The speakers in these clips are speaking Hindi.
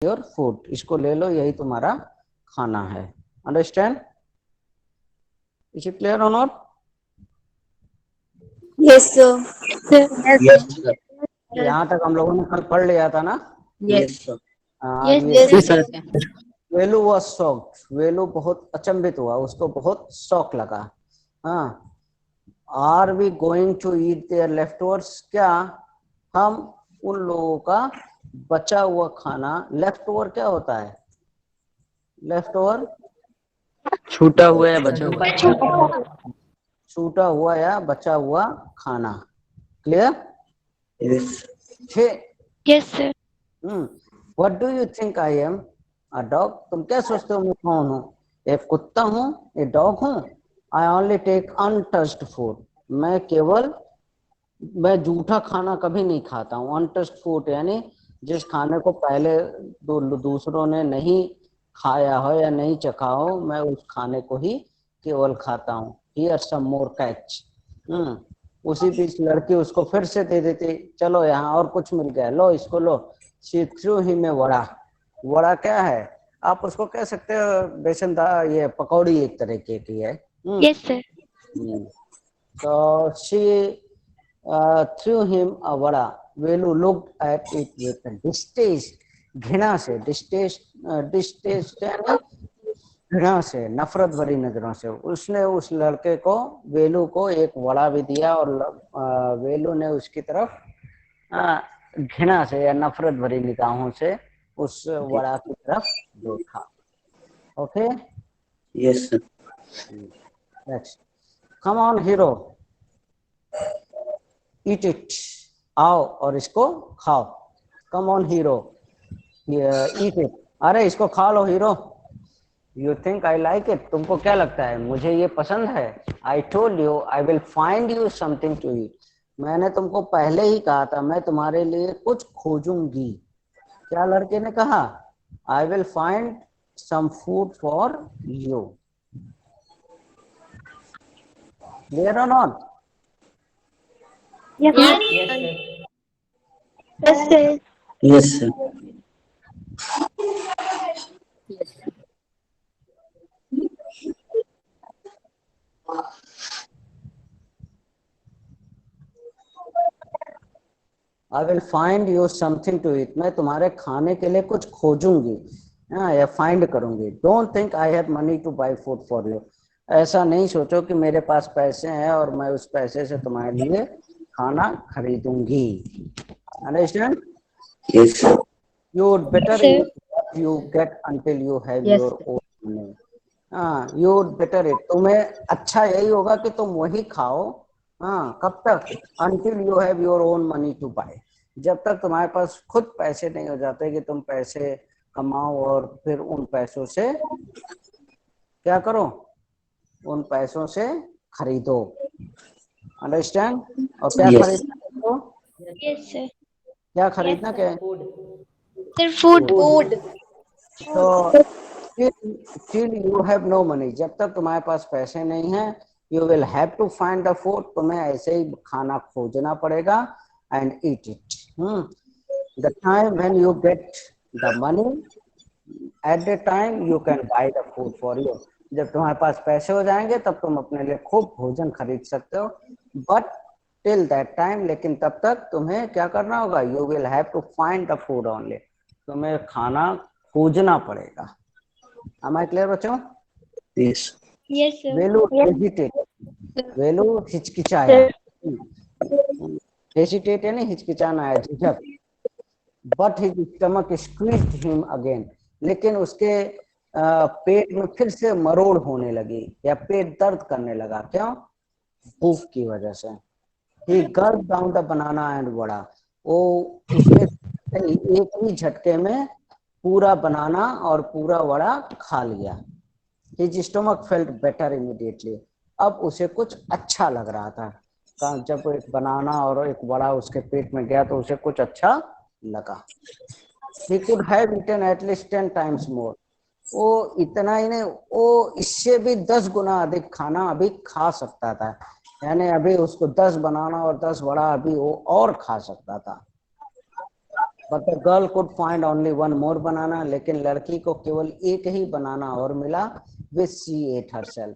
योर फूड, इसको ले लो, यही तुम्हारा खाना है। अंडरस्टैंड? इज इट क्लियर और not? Yes, sir. Yes, sir. यहाँ तक हम लोगों ने कल पढ़ लिया था ना? Yes, sir. Yes, ये yes, Yes, sir. Velu was shocked, Velu बहुत अचंभित हुआ, उसको बहुत शौक लगा। हाँ, are we going to eat their leftovers, क्या हम उन लोगों का बचा हुआ खाना, लेफ्ट ओवर क्या होता है? लेफ्ट ओवर छूटा हुआ या बचा हुआ? छूटा हुआ या बचा हुआ खाना। Clear? Yes. yes, sir. What do you think I am? A dog. तुम क्या सोचते हो मैं कौन हूँ? एक कुत्ता हूँ, एक डॉग हूँ। I only take untouched food, मैं जूठा खाना कभी नहीं खाता हूँ। अनटच्ड फूड यानी जिस खाने को पहले दूसरों ने नहीं खाया हो या नहीं चखा हो, मैं उस खाने को ही केवल खाता हूँ। Here some more catch. उसी बीच लड़की उसको फिर से दे देती, चलो यहाँ और कुछ मिल गया, लो इसको लो। She threw him a vada. Vada क्या है? आप उसको कह सकते हो बेसन दा, ये पकौड़ी एक तरीके की है। Yes, sir. So she threw him a vada. Velu looked at it with a distaste, घृणा से, distaste यानी घृणा से, नफरत भरी नजरों से। उसने उस लड़के को, वेलू को एक वड़ा भी दिया और वेलू ने उसकी तरफ घृणा से या नफरत भरी निगाहों से उस वड़ा की तरफ देखा। Okay? Yes, sir. Next, come on hero, eat it. आओ और इसको खाओ। Come on hero, eat it. अरे इसको खा लो hero. You think I like it, तुमको क्या लगता है मुझे ये पसंद है? I told you I will find you something to eat, मैंने तुमको पहले ही कहा था मैं तुम्हारे लिए कुछ खोजूंगी। क्या लड़के ने कहा? I will find some food for you. Clear और not? Yes, yes, sir. Yes, sir. I will find you something to eat, मैं तुम्हारे खाने के लिए कुछ खोजूंगी, या फाइंड करूंगी। Don't think I have money to buy food for you, ऐसा नहीं सोचो कि मेरे पास पैसे हैं और मैं उस पैसे से तुम्हारे लिए खाना खरीदूंगी। Understand? Yes, sir. You would better Yes, sir. eat what you get until you have Yes, your sir. own money. हाँ, you would better eat, तुम्हें अच्छा यही होगा कि तुम वही खाओ। हाँ, कब तक? Until you have your own money to buy, जब तक तुम्हारे पास खुद पैसे नहीं हो जाते कि तुम पैसे कमाओ और फिर उन पैसों से क्या करो? उन पैसों से खरीदो। अंडरस्टैंड? और क्या Yes. खरीदना हो? Yes, sir. क्या खरीदना क्या है? Sir, food. तो till you have no money, जब तक तुम्हारे पास पैसे नहीं है, you will have to find the food, तुम्हें ऐसे ही खाना खोजना पड़ेगा and eat it. The time when you get the money, at the time you can buy the food for you. जब तुम्हारे पास पैसे हो जाएंगे तब तुम अपने लिए खूब भोजन खरीद सकते हो, but till that time, लेकिन तब तक तुम्हें क्या करना होगा? You will have to find the food only, तुम्हें खाना खोजना पड़ेगा। Am I clear बच्चों? Yes. Yes, sir. वेलू हेजिटेट, वेलू हिचकिचाया। हेजिटेट यानी हिचकिचाना है, झिझक। But his stomach squeezed him again, लेकिन उसके पेट में फिर से मरोड़ होने लगी या पेट दर्द करने लगा। क्यों? भूख की वजह से। He gulped down the banana and vada, वो उसने एक ही झटके में पूरा बनाना और पूरा वड़ा खा लिया। His stomach felt better immediately, अब उसे कुछ अच्छा लग रहा था। जब एक बनाना और एक वड़ा उसके पेट में गया तो उसे कुछ अच्छा लगा। He could have eaten at least 10 times more, वो इतना ही नहीं, वो इससे भी 10 गुना अधिक खाना अभी खा सकता था। यानी अभी उसको 10 बनाना और 10 वड़ा अभी वो और खा सकता था। But the girl could find only one more banana. लेकिन लड़की को केवल एक ही बनाना और मिला, which she ate herself,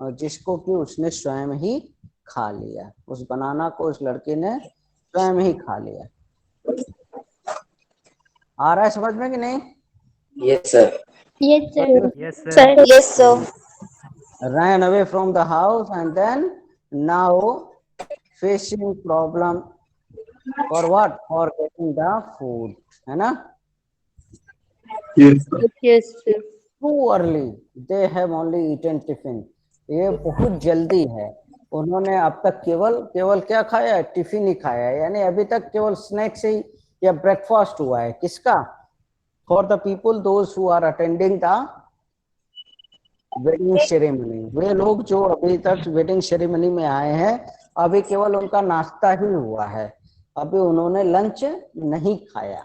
और जिसको कि उसने स्वयं ही खा लिया। उस बनाना को उस लड़की ने स्वयं ही खा लिया। आ रहा है समझ में कि नहीं? Yes, sir. Yes, sir. Yes, sir. Yes, sir. Ran away from the house and then now facing problem for what? For getting the food, है ना? Yes, sir. Yes, sir. Too early. They have only eaten tiffin. ये बहुत जल्दी है। उन्होंने अब तक केवल क्या खाया है? टिफिन ही खाया है, यानी अभी तक केवल स्नैक्स ही या ब्रेकफास्ट हुआ है। किसका? For the people those who are attending the wedding ceremony. वे लोग जो अभी तक वेडिंग सेरेमनी में आए हैं, अभी केवल उनका नाश्ता ही हुआ है, अभी उन्होंने लंच नहीं खाया।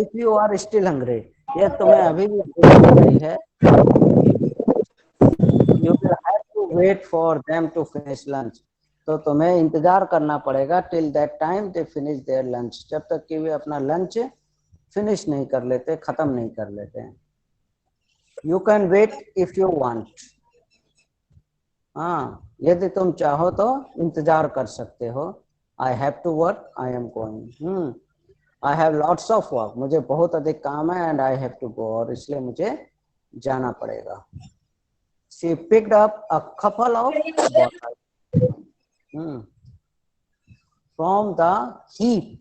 If you are still hungry, ये तुम्हें अभी भी भूख लग रही है, you will have to wait for them to finish lunch, तो तुम्हें इंतजार करना पड़ेगा till that time they finish their lunch, जब तक कि वे अपना लंच फिनिश नहीं कर लेते, खत्म नहीं कर लेते हैं। You can wait if you want, हाँ, यदि तुम चाहो तो इंतजार कर सकते हो। I have to work, I am going, I have lots of work, मुझे बहुत अधिक काम है, and I have to go, और इसलिए मुझे जाना पड़ेगा। She picked up a couple of bottles from the heap.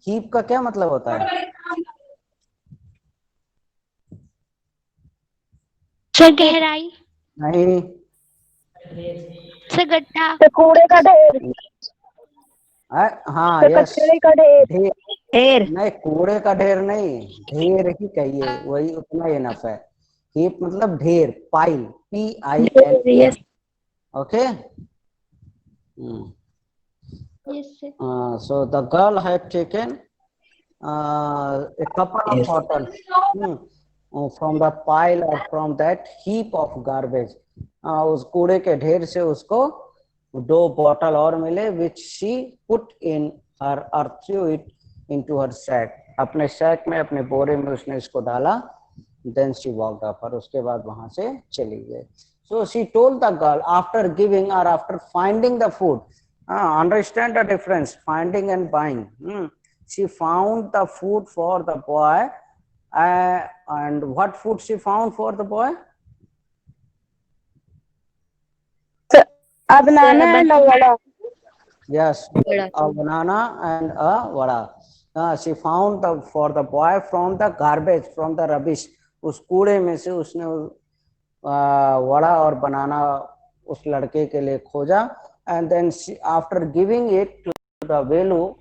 Heap का क्या मतलब होता है? सर गहराई। नहीं, सर गड्ढा। कूड़े का ढेर। हाँ, यस, कचरे का ढेर। ढेर नहीं, कूड़े का ढेर नहीं, ढेर ही कहिए, वही उतना इनफ है। हीप मतलब ढेर, pile, PIL, Yes. okay? Yes, sir. So the girl had taken a couple of bottles from the pile or from that heap of garbage. उस कूड़े के ढेर से उसको 2 बॉटल और मिले, which she put in her or threw it into her sack. अपने सैक में, अपने बोरे में उसने इसको डाला। Then she walked up, और उसके बाद वहां से चली गई। So she told the girl after giving or after finding the food. Understand the difference, finding and buying. She found the food for the boy, and what food she found for the boy? A banana and a vada. Yes, a banana and a vada. She found for the boy from the garbage, from the rubbish. उस कूड़े में से उसने वड़ा और बनाना उस लड़के के लिए खोजा, and then she, after giving it to the Velu,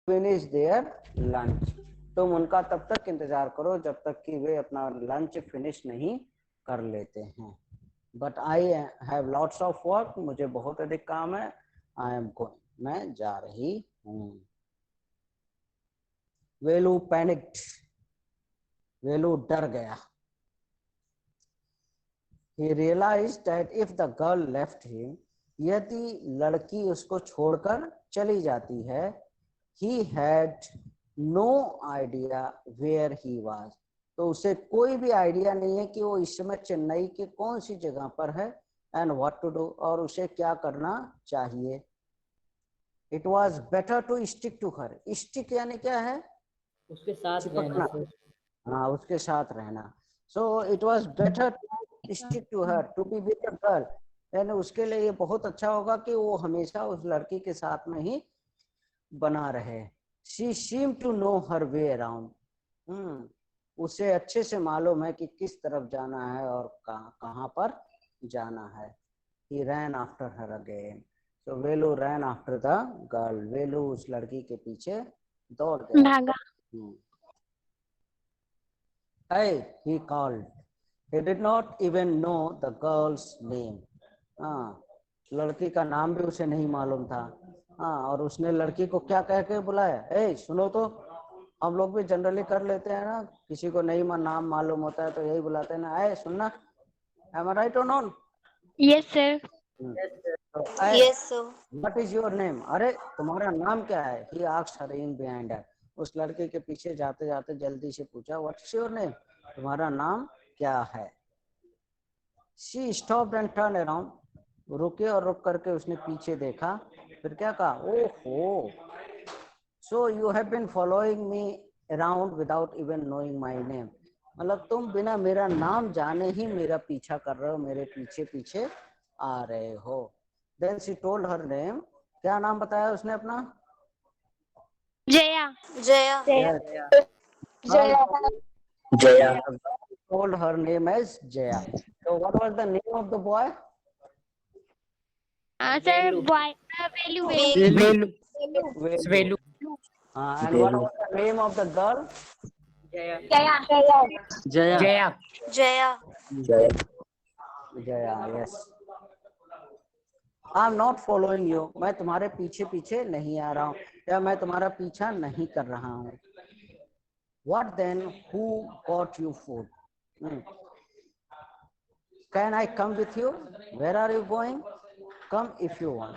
finish their lunch. तुम उनका तब तक इंतजार करो जब तक कि वे अपना लंच फिनिश नहीं कर लेते हैं। But I have lots of work, मुझे बहुत अधिक काम है। I am going, मैं जा रही हूँ। वेलू पैनिक्ड, वेलू डर गया। He realized that if the girl left him, यदि लड़की उसको छोड़कर चली जाती है, he had no idea where he was, तो उसे कोई भी आइडिया नहीं है कि वो इस समय चेन्नई के कौन सी जगह पर है, and what to do, और उसे क्या करना चाहिए। It was better to stick to her. Stick यानी क्या है? उसके साथ चिपकना। रहना। हाँ, उसके साथ रहना। So it was better to stick to her, to be with the girl. यानी उसके लिए ये बहुत अच्छा होगा कि वो हमेशा उस लड़की के साथ में ही बना रहे। She seemed to know her way around. उसे अच्छे से मालूम है कि किस तरफ जाना है और कहाँ पर जाना है। He ran after her again. So Velu ran after the girl. Velu उस लड़की के पीछे दौड़ गया। भागा। Hey, he called. He did not even know the girl's name. लड़की का नाम भी उसे नहीं मालूम था। और उसने लड़की को क्या कह के बुलाया? hey, सुनो तो, हम लोग भी जनरली कर लेते हैं ना, किसी को नहीं नाम मालूम होता है तो यही बुलाते हैं ना, hey, सुनना, am I right or not? Yes, sir. So, Yes, sir. What is your name? अरे तुम्हारा नाम क्या है? He asked her in behind her. उस लड़के के पीछे जाते जाते जल्दी से पूछा, व्हाट इज योर नेम? तुम्हारा नाम क्या है? She stopped and turn around. रुके और रुक करके उसने पीछे देखा, फिर क्या कहा, ओहो, so you have been following me around without even knowing my name. मतलब तुम बिना मेरा नाम जाने ही मेरा पीछा कर रहे हो, मेरे पीछे पीछे आ रहे हो। Then she told her name. क्या नाम बताया उसने अपना? Jaya. Jaya. Jaya Jaya told her name as Jaya. So what was the name of the boy? Sir, boy. Velu. Velu. Velu Velu And what was the name of the girl? Jaya Jaya Jaya. Jaya Jaya, yes. I am not following you. मैं तुम्हारे पीछे पीछे नहीं आ रहा हूँ, या मैं तुम्हारा पीछा नहीं कर रहा हूँ। What then? Who got you food? Can I come with you? Where are you going? Come if you want.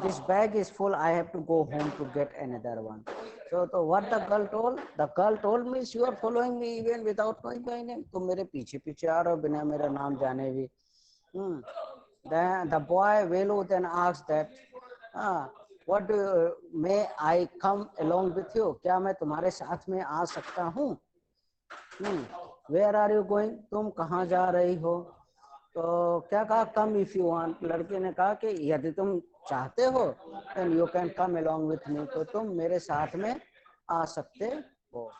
This bag is full. I have to go home to get another one. So what the girl told? The girl told me, you are following me even without knowing my name. तुम मेरे पीछे पीछे आ रहे हो बिना मेरा नाम जाने भी। Then the boy Velu then asked that, what may I come along with you? क्या मैं तुम्हारे साथ में आ सकता हूँ? Where are you going? तुम कहाँ जा रही हो? तो क्या कहा, कम इफ यू वांट। लड़के ने कहा कि यदि तुम चाहते हो then you can come along with me, तो तुम मेरे साथ में आ सकते हो।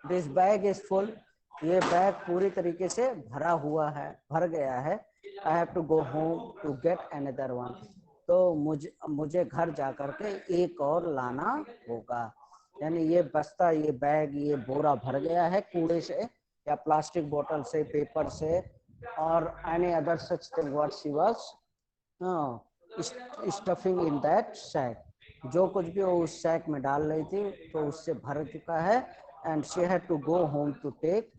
This bag is full. ये बैग पूरी तरीके से भरा हुआ है, भर गया है। I have to go home to get another one. तो मुझे घर जा करके एक और लाना होगा। यानी ये बस्ता, ये बैग, ये बोरा भर गया है कूड़े से या प्लास्टिक बोतल से, पेपर से, और any other such thing what she was stuffing in that sack. जो कुछ भी वो उस सैक में डाल रही थी तो उससे भर चुका है। and she had to go home to take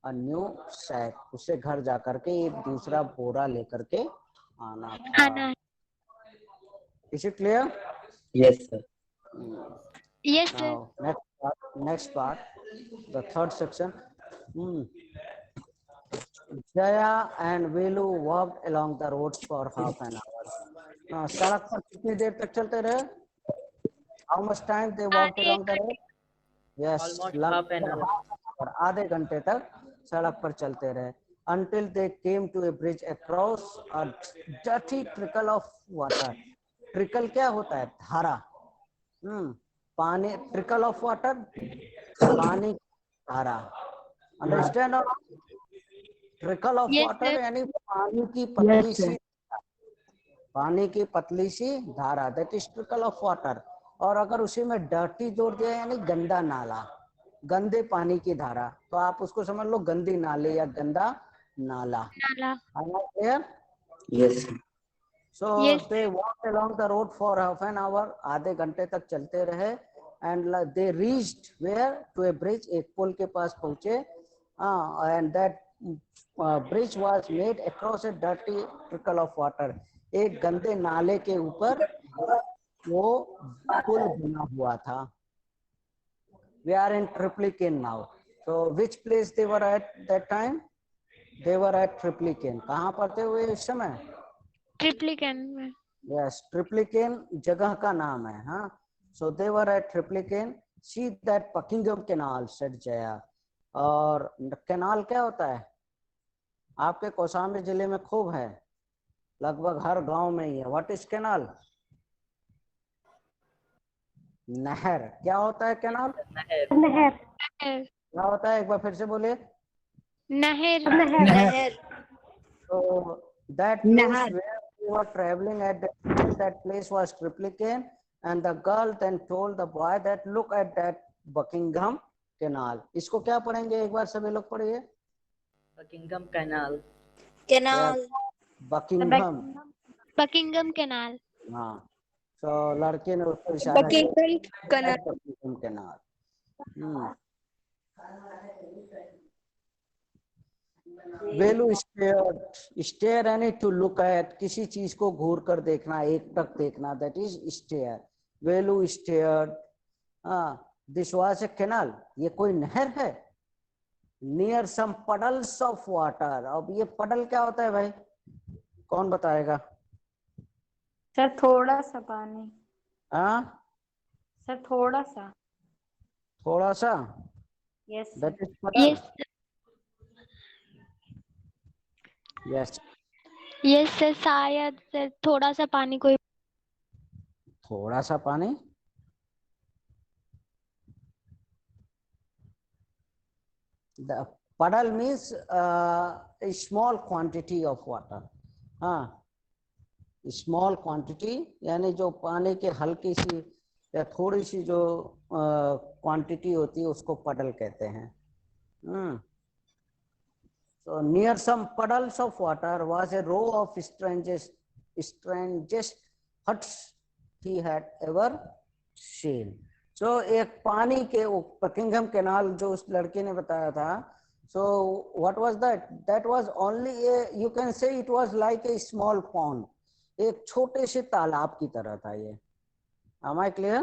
a new sack. उसे घर जा करके एक दूसरा बोरा लेकर के आना था। Anna. Is it clear? Yes sir Yes, sir. Now next part, the third section. Jaya and Velu walked along the roads for half an hour. सड़क पर कितनी देर तक चलते रहे? How much time they walked along the road? Yes, half an hour. और आधे घंटे तक सड़क पर चलते रहे। Until they came to a bridge across a dirty trickle of water. Trickle क्या होता है? धारा। पानी, trickle of water, पानी धारा। Understand? Trickle of Yes, water sir. यानी पानी की पतली सी, पानी की पतली सी धारा, that is trickle of water. और अगर उसी में डर्टी जोड़ दिया यानी गंदा नाला, गंदे पानी की धारा, तो आप उसको समझ लो गंदी नाले या गंदा नाला। Nala. Yes so Yes. They walk along the road for half an hour. आधे घंटे तक चलते रहे। And they reached where to a bridge. एक पुल के पास पहुंचे। And that bridge was made across a dirty trickle of water. एक गंदे नाले के ऊपर वो पुल बना हुआ था। We are in Triplicane now. So which place they were at that time? They were at Triplicane. कहाँ पर थे वो इस समय? Triplicane. Yes, Triplicane जगह का नाम है। हाँ, so they were at Triplicane. See that Buckingham Canal, said Jaya. और कैनाल क्या होता है? आपके कौशाम्बी जिले में खूब है, लगभग हर गांव में ही है। What is canal? नहर। क्या होता है कैनाल? नहर क्या होता है? एक बार फिर से बोलिए। Nahir. Nehar. So that place where we were traveling at that place was Triplicane, and the girl then told the boy that look at that Buckingham Canal. इसको क्या पढ़ेंगे? एक बार सभी लोग पढ़िए। Buckingham canal Canal. Buckingham. Buckingham Canal. हाँ, तो लड़के ने उसको इशारा किया, बकिंघम कैनाल। वेलू स्टेयर यानी टू लुक एट, किसी चीज को घूर कर देखना, एक टक देखना, that is stare. Velu stare. This was a canal, ये कोई नहर है। Near some puddles of water, अब ये पडल क्या होता है भाई, कौन बताएगा? सर थोड़ा सा पानी। हाँ सर थोड़ा सा। थोड़ा सा, यस दैट सर। इज पडल। यस यस, यस सर, शायद सर थोड़ा सा पानी कोई। थोड़ा सा पानी। The puddle means a small quantity of water. हाँ, स्मॉल क्वांटिटी यानी जो पानी के हल्की सी या थोड़ी सी जो क्वांटिटी होती है उसको पडल कहते हैं। So near some puddles of water was a row of strangest huts he had ever seen. So एक पानी के बकिंघम कैनाल जो उस लड़के ने बताया था, so what was that? That was only a, you can say it was like a small pond. एक छोटे से तालाब की तरह था ये। Am I clear?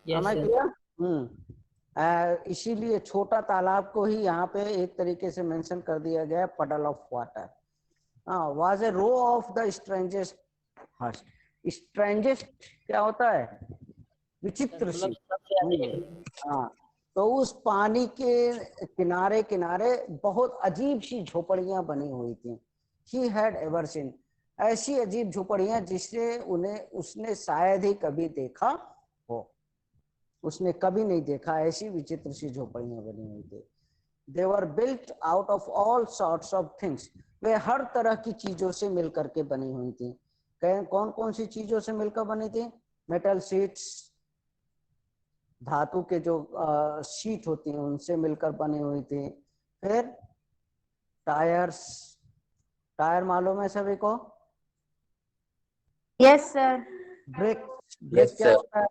Yes, Am I sir. clear? इसीलिए छोटा तालाब को ही यहाँ पे एक तरीके से मेंशन कर दिया गया, puddle of water. Was a row of the strangest huts. Strangest क्या होता है? विचित्र सी। हाँ, तो उस पानी के किनारे किनारे बहुत अजीब सी झोपड़ियां बनी हुई थी। He had ever seen, ऐसी अजीब झोपड़ियां जिससे उसने शायद ही कभी देखा हो। उसने कभी नहीं देखा, ऐसी विचित्र सी झोपड़ियां बनी हुई थी। They were built out of all sorts of things, वे हर तरह की चीजों से मिलकर के बनी हुई थी। कौन कौन सी चीजों से मिलकर बनी थी? मेटल शीट्स, धातु के जो शीट होती हैं उनसे मिलकर बनी हुई थी। फिर टायर्स, टायर मालूम है सभी को? Yes sir. ब्रेक, Yes, क्या sir. होता है?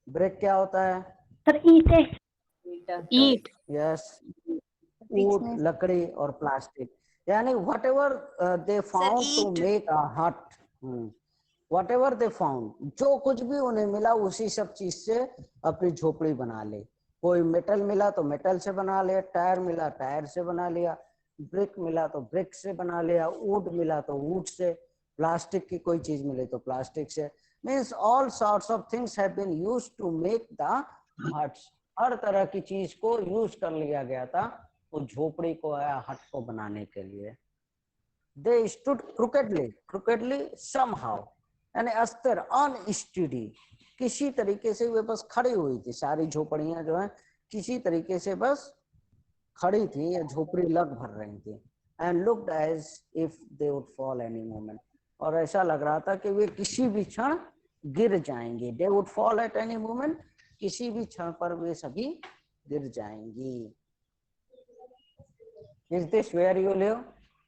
ब्रेक क्या होता है? सर ईंटें। ईट। यस, वुड, लकड़ी और प्लास्टिक, यानी whatever they found to eat. Make a hut. Whatever they found, जो कुछ भी उन्हें मिला उसी सब चीज से अपनी झोपड़ी बना ले। कोई मेटल मिला तो मेटल से बना लिया, टायर मिला टायर से बना लिया, ब्रिक मिला तो ब्रिक से बना लिया, वुड मिला तो वुड से, प्लास्टिक की कोई चीज मिले तो प्लास्टिक से। Means all sorts of things have been used to make the huts. हर तरह की चीज को यूज कर लिया गया था उस झोपड़ी को या हट को बनाने के लिए। They stood crookedly somehow, यानी अस्थिर, अनस्टेडी, किसी तरीके से वे बस खड़ी हुई थी। सारी झोपड़ियां जो है किसी तरीके से बस खड़ी थी या झोपड़ी लग भर रही थी। And looked as if they would fall any moment, और ऐसा लग रहा था कि वे किसी भी क्षण गिर जाएंगे। They would fall at any moment, किसी भी क्षण पर वे सभी गिर जाएंगी। Is this where you live?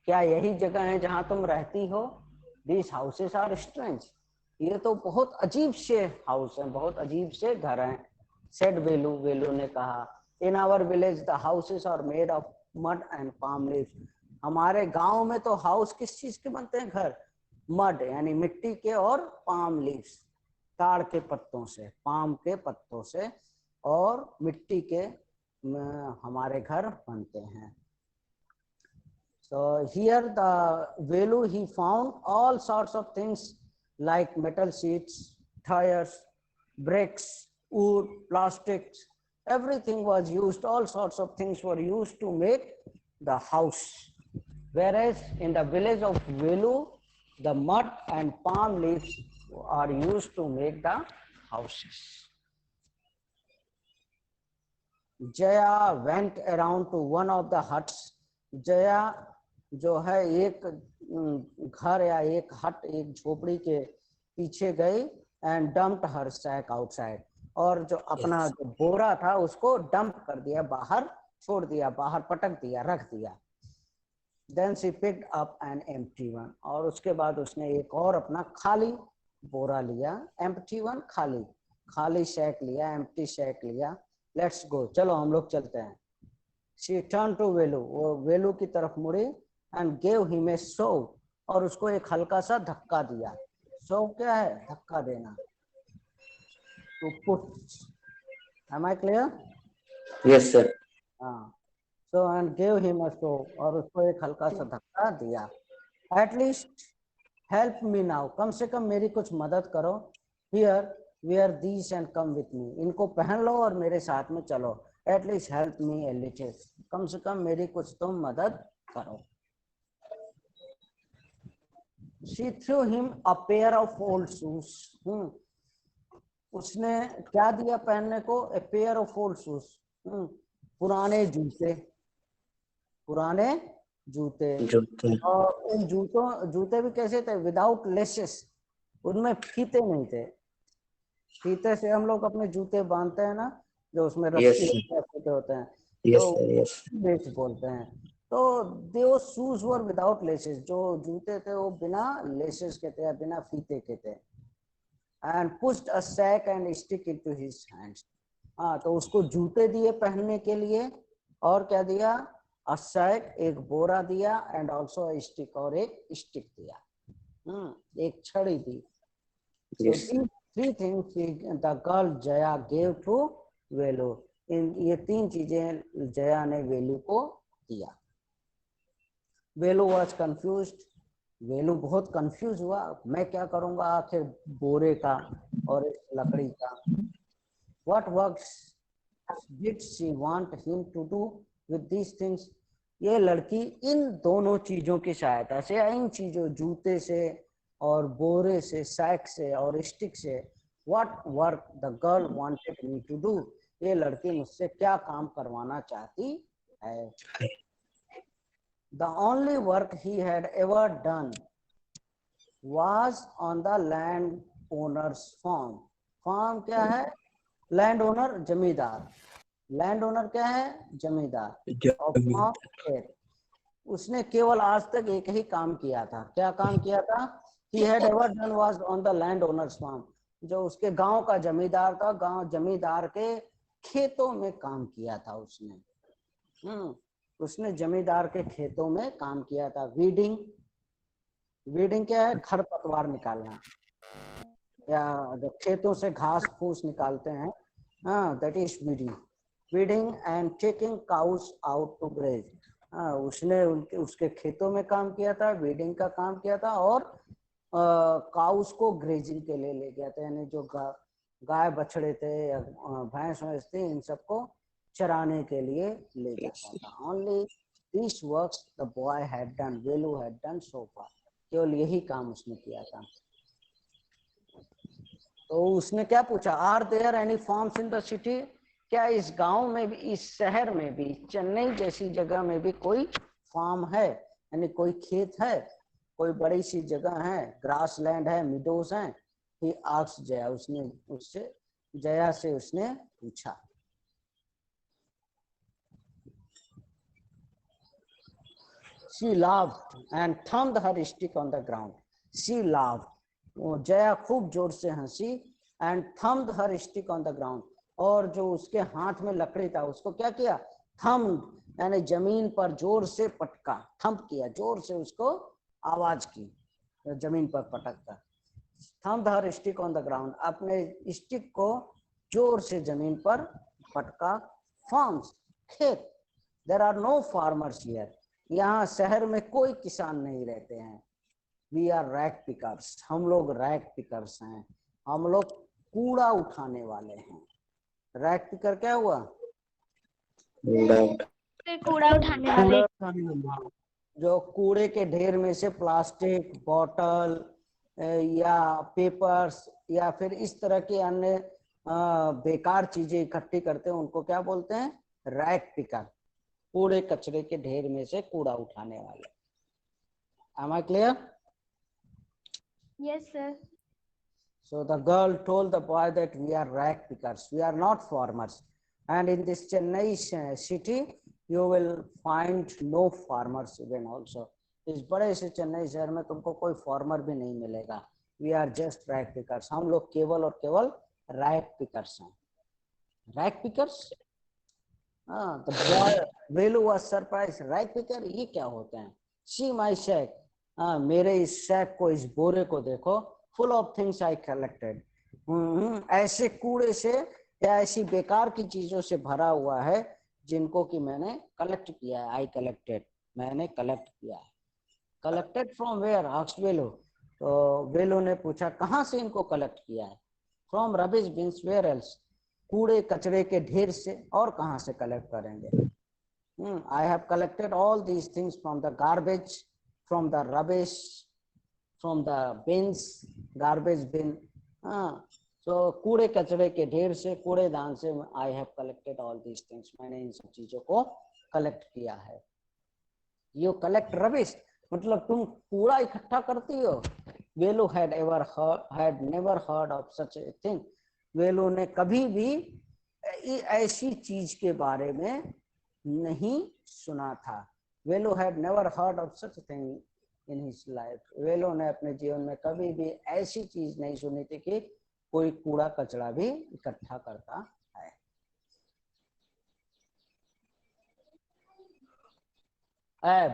क्या यही जगह है जहां तुम रहती हो? These houses are strange, ये तो बहुत अजीब से हाउस हैं, बहुत अजीब से घर हैं। Said वेलू, वेलू ने कहा, In our village the houses are made of mud and palm leaves. हमारे गांव में तो हाउस किस चीज के बनते हैं? घर, मड यानी मिट्टी के और पाम लीव्स, ताड़ के पत्तों से, पाम के पत्तों से और मिट्टी के हमारे घर बनते हैं। So here the Velu, he found all sorts of things like metal sheets, tires, bricks, wood, plastics, everything was used, all sorts of things were used to make the house. Whereas in the village of Velu, the mud and palm leaves are used to make the houses. Jaya went around to one of the huts. Jaya जो है एक घर या एक हट, एक झोपड़ी के पीछे गई and dumped her sack outside, और जो अपना जो बोरा था उसको डंप कर दिया, बाहर छोड़ दिया, बाहर पटक दिया, रख दिया। Then she picked up an empty one, और उसके बाद उसने एक और अपना खाली बोरा लिया। empty one खाली, खाली सैक लिया, empty सैक लिया। Let's go, चलो हम लोग चलते हैं। शी टर्न टू वेलू, वो वेलू की तरफ मुड़ी, and gave him a shove, और उसको एक हल्का सा धक्का दिया। शोव क्या है? धक्का देना, to put. Am I clear? Yes sir. हाँ, so and gave him a shove, और उसको एक हल्का सा धक्का दिया। At least help me now, कम से कम मेरी कुछ मदद करो। Here wear these and come with me, इनको पहन लो और मेरे साथ में चलो। At least help me a little, कम से कम मेरी कुछ तुम मदद करो। She threw him a pair of old shoes. उसने क्या दिया पहनने को? A pair of old shoes. पुराने जूते, पुराने जूते। जूते। और उन जूते भी कैसे थे? विदाउट लेसेस, उनमें फीते नहीं थे। फीते से हम लोग अपने जूते बांधते हैं ना, जो उसमें रस्सी होते हैं, तो लेस बोलते हैं। तो दो शूज वर विदाउट लेसेस, जो जूते थे वो बिना लेसेस के थे, बिना फीते के थे। And pushed a sack and stick into his hands, हाँ, तो उसको जूते दिए पहनने के लिए, और क्या दिया? अ सैक, एक बोरा दिया, एंड ऑल्सो अ स्टिक, और एक स्टिक दिया, एक छड़ी दी। So three things the girl Jaya gave to Velu, ये तीन चीजें जया ने वेलू को दिया। वेलू वॉज कंफ्यूज्ड, वेलू बहुत कंफ्यूज हुआ, मैं क्या करूंगा आखिर बोरे का और इस लकड़ी का। What works did she want him to do with these things? ये लड़की इन दोनों चीजों की सहायता से, इन चीजों, जूते से और बोरे से, सैक से और स्टिक से, what work the girl wanted me to do, ये लड़की मुझसे क्या काम करवाना चाहती है। The only work he had ever done was on the landowner's farm. farm क्या है? लैंड ओनर, जमींदार। लैंड ओनर क्या है? जमींदार। और फार्म खेत। उसने केवल आज तक एक ही काम किया था। क्या काम किया था? He had ever done was on the landowner's farm, जो उसके गांव का जमींदार था, गांव जमींदार के खेतों में काम किया था उसने। उसने जमींदार के खेतों में काम किया था। वीडिंग, वीडिंग क्या है? खरपतवार निकालना, या जब खेतों से घास फूस निकालते हैं, that is weeding. Weeding and taking cows out to graze, उसने उसके खेतों में काम किया था, वीडिंग का काम किया था, और काउस को ग्रेजिंग के लिए ले गया था, यानी जो गाय बछड़े थे या भैंस भैंस थी, इन सबको चराने के लिए ले जाता था। Only this works the boy had done, Velu had done so far, केवल यही काम उसने किया था। तो उसने क्या पूछा? Are there any farms in the city, क्या इस गांव में भी, इस शहर में भी, चेन्नई जैसी जगह में भी कोई फार्म है, यानी कोई खेत है, कोई बड़ी सी जगह है, ग्रास लैंड है, मिडोज है। ही आस्क्ड जया, उसने उससे, जया से उसने पूछा। She laughed and thumped her stick on the ground. She laughed, वो जया खूब जोर से हंसी, and thumped her stick on the ground, और जो उसके हाथ में लकड़ी था उसको क्या किया? thumped, यानी जमीन पर जोर से पटका, थंप किया, जोर से उसको आवाज की, जमीन पर पटकता। thumped her stick on the ground, अपने स्टिक को जोर से जमीन पर पटका। farms, खेत। there are no farmers here, यहाँ शहर में कोई किसान नहीं रहते हैं। वी आर रैक पिकर्स, हम लोग रैक पिकर्स हैं, हम लोग कूड़ा उठाने वाले हैं। रैक पिकर क्या हुआ? कूड़ा उठाने वाले। जो कूड़े के ढेर में से प्लास्टिक, बॉटल या पेपर्स या फिर इस तरह की अन्य बेकार चीजें इकट्ठी करते हैं, उनको क्या बोलते हैं? Rack picker. कूड़े कचरे के ढेर में से कूड़ा उठाने वाले। Am I clear? Yes, sir. So the girl told the boy that we are rag pickers, we are not farmers, and in this Chennai city you will find no farmers even also. इस बड़े से चेन्नई शहर में तुमको कोई फार्मर भी नहीं मिलेगा। We are just rag pickers, हम लोग केवल और केवल रैग पिकर्स हैं। रैग पिकर्स, हाँ, तो boy Velu was surprise, right picker, ये क्या होते हैं? सी माई शैक, हाँ मेरे इस शैक को, इस बोरे को देखो, full of things I collected, ऐसे कूड़े से या ऐसी बेकार की चीजों से भरा हुआ है जिनको कि मैंने कलेक्ट किया है। आई कलेक्टेड, मैंने कलेक्ट किया है। कलेक्टेड फ्रॉम वेयर, आस्क्ड वेलो, तो वेलो ने पूछा कहाँ से इनको कलेक्ट किया है? From rubbish bins, where else, कूड़े कचरे के ढेर से, और कहाँ से कलेक्ट करेंगे? I have collected all these things from the garbage, from the rubbish, from the bins, garbage bin, हाँ, तो कूड़े कचरे के ढेर से, कूड़ेदान से I have collected all these things, मैंने इन सब चीजों को कलेक्ट किया है। यू कलेक्ट रबिश, मतलब तुम कूड़ा इकट्ठा करती हो। वेलू had never heard of such a thing, वेलू ने कभी भी ऐसी चीज के बारे में नहीं सुना था। वेलू had never heard of such a thing in his life, वेलू ने अपने जीवन में कभी भी ऐसी चीज नहीं सुनी थी कि कोई कूड़ा कचरा भी इकट्ठा करता है।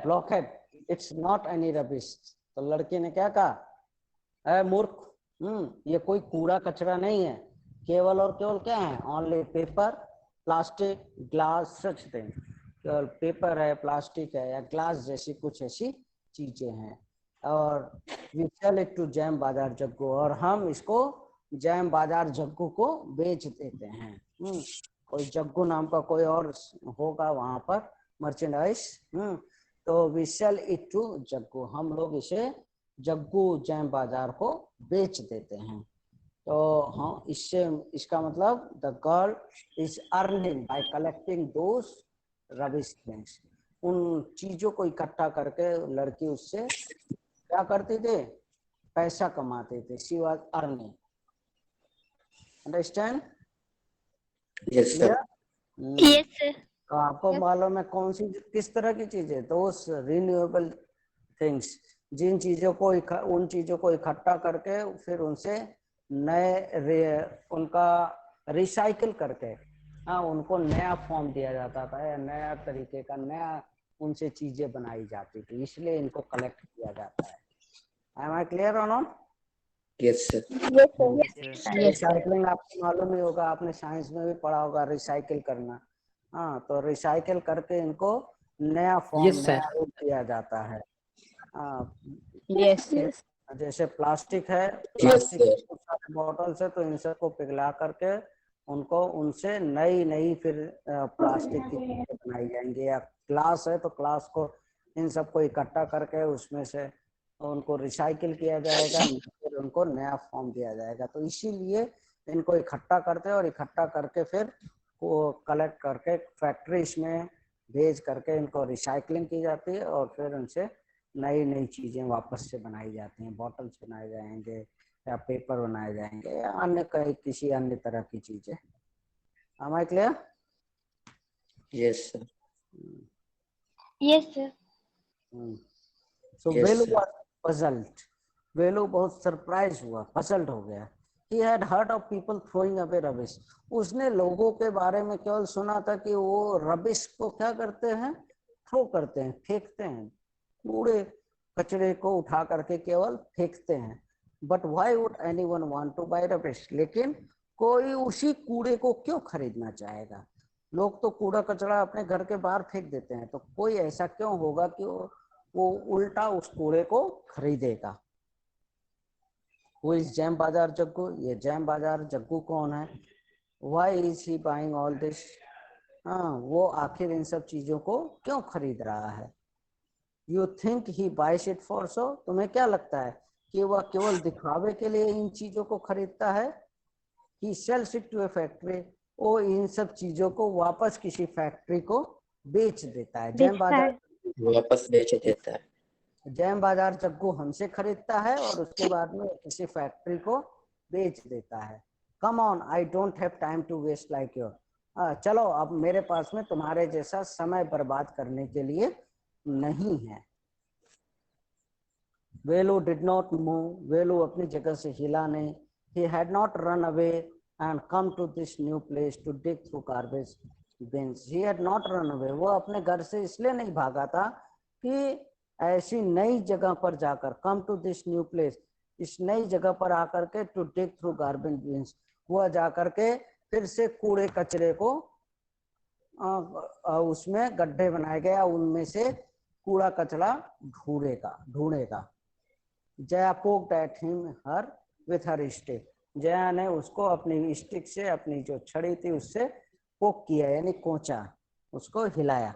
ब्लॉकहेड, इट्स नॉट एनी रबिश, तो लड़की ने क्या कहा? मूर्ख, ये कोई कूड़ा कचरा नहीं है, केवल और केवल क्या है? Only paper, plastic, glass, such thing, केवल पेपर है, प्लास्टिक है या ग्लास जैसी कुछ ऐसी चीजें हैं। और we sell it to Jam Bazaar Jaggu, और हम इसको जैम बाजार जग्गू को बेच देते हैं। कोई जग्गू नाम का कोई और होगा वहां पर मर्चेंडाइज, तो we sell it to Jaggu, हम लोग इसे जग्गू जैम बाजार को बेच देते हैं। तो हाँ, इससे इसका मतलब the girl is earning bye collecting those rubbish things, उन चीजों को इकट्ठा करके लड़की उससे क्या करती थे? पैसा कमाते थे। She was earning, understand? Yes sir. Yes sir. तो आपको मालूम है कौन सी किस तरह की चीजें? दोस रिन्यूएबल थिंग्स, जिन चीजों को उन चीजों को इकट्ठा करके फिर उनसे उनका रिसाइकिल करके, हाँ, उनको नया फॉर्म दिया जाता था या नया तरीके का नया उनसे चीजें बनाई जाती थी, इसलिए इनको कलेक्ट किया जाता है। Am I clear or not? Yes sir. Recycling आपको मालूम ही होगा, आपने साइंस में भी पढ़ा होगा, रिसाइकिल करना। हाँ, तो रिसाइकिल करके इनको नया फॉर्म, नया रूप दिया जाता है। यस यस जैसे प्लास्टिक है, प्लास्टिक के बहुत सारे बॉटल्स है, तो इन सबको पिघला करके उनको उनसे नई नई फिर प्लास्टिक की चीजें बनाई जाएंगी। या ग्लास है तो ग्लास को, इन सबको इकट्ठा करके उसमें से उनको रिसाइकिल किया जाएगा, फिर उनको नया फॉर्म दिया जाएगा। तो इसीलिए इनको इकट्ठा करते हैं और इकट्ठा करके फिर वो कलेक्ट करके फैक्ट्रीज में भेज करके इनको रिसाइकलिंग की जाती है और फिर उनसे नई नई चीजें वापस से बनाई जाती हैं। बॉटल्स बनाए जाएंगे या पेपर बनाए जाएंगे या अन्य कई किसी अन्य तरह की चीजें। Am I clear? Yes sir. Yes sir. So Yes, Velu sir. was puzzled, वेलू बहुत सरप्राइज हुआ, puzzled हो गया। He had heard of people throwing away rubbish, उसने लोगों के बारे में केवल सुना था कि वो रबिश को क्या करते हैं? थ्रो करते हैं, फेंकते हैं, कूड़े कचरे को उठा करके केवल फेंकते हैं। But why would anyone want to buy rubbish, लेकिन कोई उसी कूड़े को क्यों खरीदना चाहेगा? लोग तो कूड़ा कचरा अपने घर के बाहर फेंक देते हैं, तो कोई ऐसा क्यों होगा कि वो उल्टा उस कूड़े को खरीदेगा? वो इस जैम बाजार जग्गू, ये जैम बाजार जग्गू कौन है? Why is he buying all this, हाँ, वो आखिर इन सब चीजों को क्यों खरीद रहा है? यू थिंक ही बाइस इट फॉर शो, तुम्हें क्या लगता है कि वह केवल दिखावे के लिए इन चीजों को खरीदता है? He sells it to a factory, वो इन सब चीजों को वापस किसी फैक्ट्री को बेच देता है। जैम बाजार वापस बेच देता है। जैम बाजार जग्गू हमसे खरीदता है और उसके बाद में किसी फैक्ट्री को बेच देता है। Come on, I don't have time to waste like your, चलो अब मेरे पास में तुम्हारे जैसा समय बर्बाद करने के लिए नहीं है। वेलू डिड नॉट मूव, वेलू अपनी जगह से हिला नहीं। He had not run away and come to this new place to dig through garbage, beans, he had not run away, वो अपने घर से इसलिए नहीं भागा था कि ऐसी नई जगह पर जाकर, come to this new place, इस नई जगह पर आकर के, to dig through garbage bins, वह जाकर के फिर से कूड़े कचरे को उसमें गड्ढे बनाए गए, उनमें से कूड़ा कचरा ढूंढेगा। Jaya poked at him her with her stick, Jaya ने उसको अपनी स्टिक से, अपनी जो छड़ी थी उससे पोक किया, यानी कोंचा, उसको हिलाया।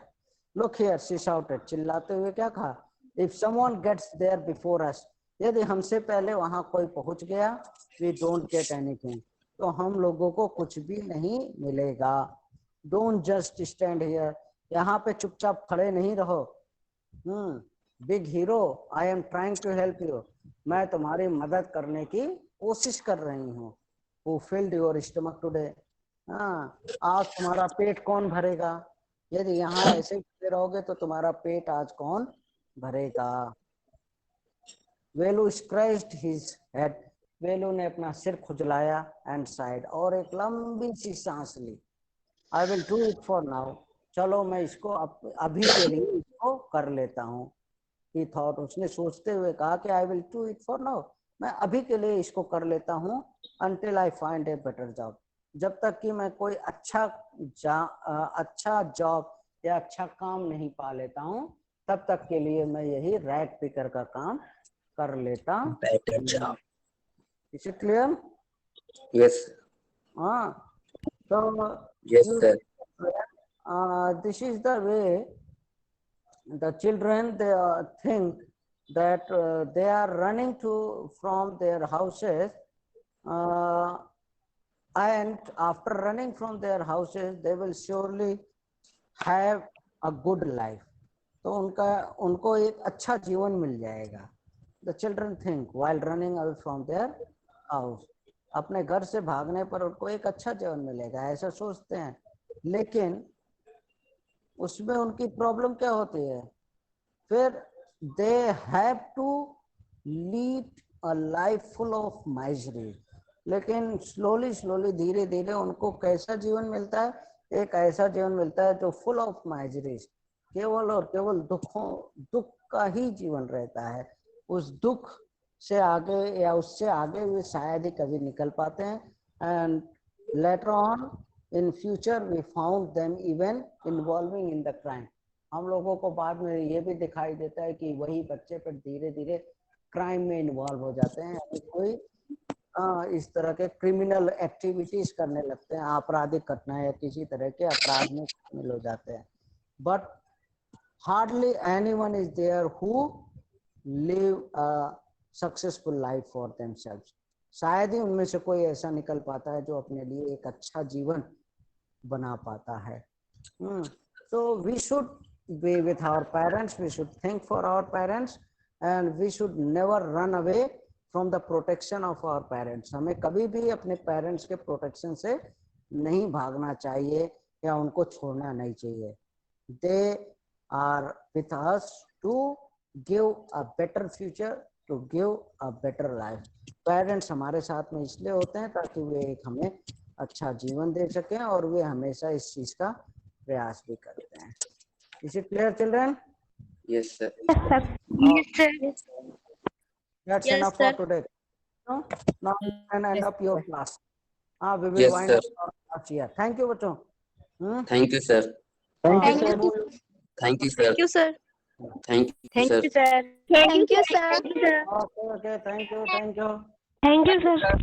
लुक हियर शी शाउटेड, चिल्लाते हुए क्या कहा, if someone gets there before us, यदि हमसे पहले वहां कोई पहुंच गया, वी डोंट गेट एनीथिंग, तो हम लोगों को कुछ भी नहीं मिलेगा। डोंट जस्ट स्टैंड हियर, यहाँ पे चुपचाप खड़े नहीं रहो। Big hero, I am trying to help you, मैं तुम्हारी मदद करने की कोशिश कर रही हूँ। Who filled your stomach today? हाँ, आज तुम्हारा पेट कौन भरेगा? यदि यहाँ ऐसे खड़े रहोगे तो तुम्हारा पेट आज कौन भरेगा? वेलू scratched his head, वेलू ने अपना सिर खुजलाया, एंड साइड, और एक लंबी सी सांस ली। I will do it for now, चलो मैं इसको अभी के लिए इसको कर लेता हूँ। He thought, उसने सोचते हुए कहा कि I will do it for now, मैं अभी के लिए इसको कर लेता हूँ, until I find a better job, जब तक कि मैं कोई अच्छा जॉब या अच्छा काम नहीं पा लेता हूँ, तब तक के लिए मैं यही रैग पिकर का काम कर लेता हूँ। Better job. Is it clear? Yes. हाँ, so Yes, sir. This is the way the children, they think that they are running from their houses, and after running from their houses they will surely have a good life, तो उनको एक अच्छा जीवन मिल जाएगा। The children think while running away from their house, अपने घर से भागने पर उनको एक अच्छा जीवन मिलेगा, ऐसा सोचते हैं। लेकिन उसमें उनकी प्रॉब्लम क्या होती है, फिर they have to lead a life full of misery, लेकिन स्लोली धीरे धीरे उनको कैसा जीवन मिलता है, एक ऐसा जीवन मिलता है जो फुल ऑफ माइजरीज, केवल और केवल दुख का ही जीवन रहता है। उस दुख से आगे या उससे आगे वे शायद ही कभी निकल पाते हैं। And later on in future we found them even involving in the crime, हम लोगों को बाद में ये भी दिखाई देता है कि वही बच्चे पर धीरे धीरे क्राइम में इन्वॉल्व हो जाते हैं, कोई इस तरह के क्रिमिनल एक्टिविटीज करने लगते हैं, आपराधिक घटनाएं या किसी तरह के अपराध में शामिल हो जाते हैं। But hardly anyone is there who live a successful life for themselves, शायद ही उनमें से कोई ऐसा निकल पाता है जो अपने लिए एक अच्छा जीवन बना पाता है। So we should be with our parents, we should think for our parents, and we should never run away from the protection of our parents, हमें कभी भी अपने पेरेंट्स के प्रोटेक्शन से नहीं भागना चाहिए या उनको छोड़ना नहीं चाहिए। They are with us to give a better future, to give a better life. Parents हमारे साथ में इसलिए होते हैं ताकि वे एक हमें अच्छा जीवन दे सकें, और वे हमेशा इस चीज का प्रयास भी करते हैं। Is it clear, children? Yes, sir. Yes, sir. That's Yes, enough sir. for today. No? Now you can end up your class. We will Yes, wind sir. up our class here. Thank you, bachon. Thank you, sir. Thank you. Thank you, sir. Thank you, sir. Thank you, sir. sir. Thank you, sir. Okay, thank you. Thank you, sir.